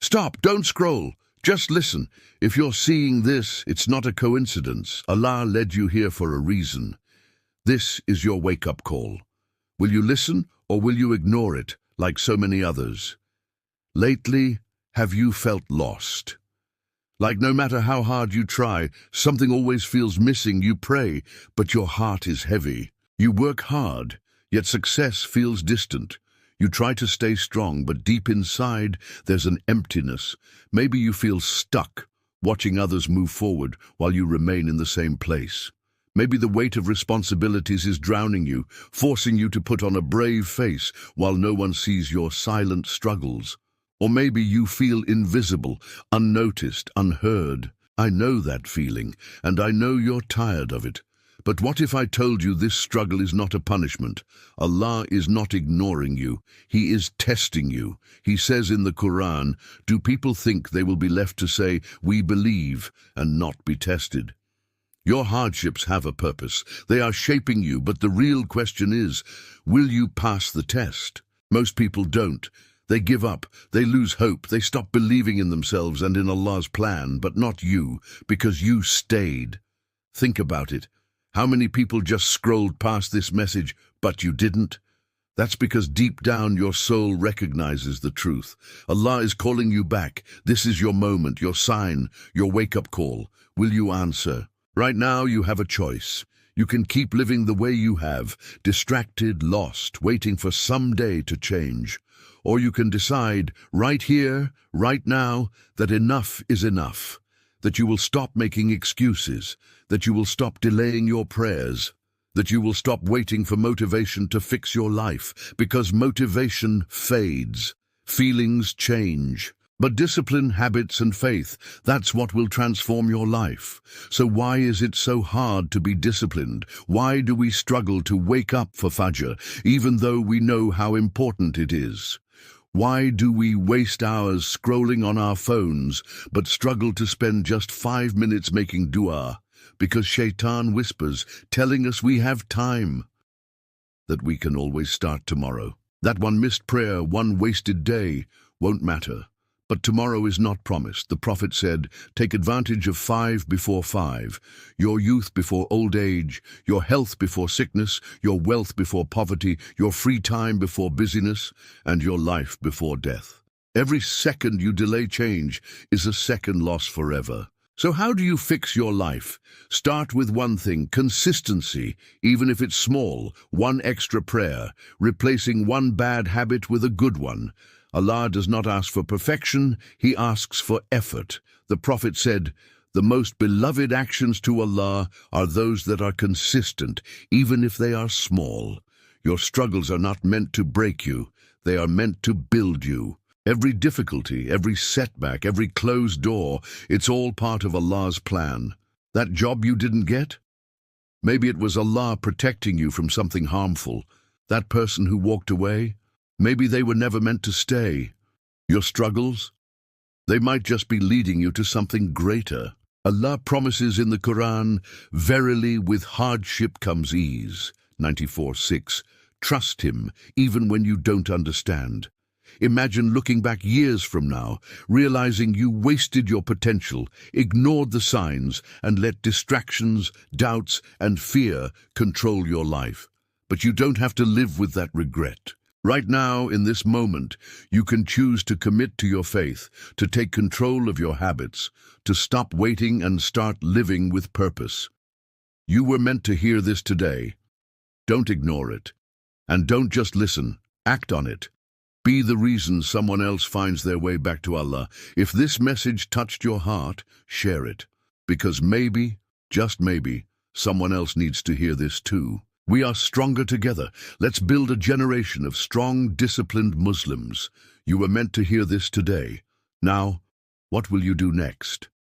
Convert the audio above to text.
Stop, don't scroll. Just listen. If you're seeing this, it's not a coincidence. Allah led you here for a reason. This is your wake-up call. Will you listen or will you ignore it like so many others? Lately, have you felt lost? Like no matter how hard you try, something always feels missing. You pray, but your heart is heavy. You work hard, yet success feels distant. You try to stay strong, but deep inside, there's an emptiness. Maybe you feel stuck, watching others move forward while you remain in the same place. Maybe the weight of responsibilities is drowning you, forcing you to put on a brave face while no one sees your silent struggles. Or maybe you feel invisible, unnoticed, unheard. I know that feeling, and I know you're tired of it. But what if I told you this struggle is not a punishment? Allah is not ignoring you. He is testing you. He says in the Quran, do people think they will be left to say, we believe, and not be tested? Your hardships have a purpose. They are shaping you, but the real question is, will you pass the test? Most people don't. They give up, they lose hope, they stop believing in themselves and in Allah's plan, but not you, because you stayed. Think about it. How many people just scrolled past this message, but you didn't? That's because deep down your soul recognizes the truth. Allah is calling you back. This is your moment, your sign, your wake-up call. Will you answer? Right now you have a choice. You can keep living the way you have, distracted, lost, waiting for some day to change. Or you can decide, right here, right now, that enough is enough. That you will stop making excuses, that you will stop delaying your prayers, that you will stop waiting for motivation to fix your life, because motivation fades, feelings change. But discipline, habits, and faith, that's what will transform your life. So why is it so hard to be disciplined? Why do we struggle to wake up for Fajr, even though we know how important it is? Why do we waste hours scrolling on our phones, but struggle to spend just 5 minutes making dua? Because Shaitan whispers, telling us we have time, that we can always start tomorrow. That one missed prayer, one wasted day, won't matter. But tomorrow is not promised. The Prophet said, take advantage of 5 before 5, your youth before old age, your health before sickness, your wealth before poverty, your free time before busyness, and your life before death. Every second you delay change is a second lost forever. So how do you fix your life? Start with one thing, consistency, even if it's small, one extra prayer, replacing one bad habit with a good one. Allah does not ask for perfection, He asks for effort. The Prophet said, the most beloved actions to Allah are those that are consistent, even if they are small. Your struggles are not meant to break you, they are meant to build you. Every difficulty, every setback, every closed door, it's all part of Allah's plan. That job you didn't get? Maybe it was Allah protecting you from something harmful. That person who walked away? Maybe they were never meant to stay. Your struggles? They might just be leading you to something greater. Allah promises in the Quran, verily with hardship comes ease. 94:6. Trust Him even when you don't understand. Imagine looking back years from now, realizing you wasted your potential, ignored the signs, and let distractions, doubts, and fear control your life. But you don't have to live with that regret. Right now, in this moment, you can choose to commit to your faith, to take control of your habits, to stop waiting and start living with purpose. You were meant to hear this today. Don't ignore it. And don't just listen, act on it. Be the reason someone else finds their way back to Allah. If this message touched your heart, share it. Because maybe, just maybe, someone else needs to hear this too. We are stronger together. Let's build a generation of strong, disciplined Muslims. You were meant to hear this today. Now, what will you do next?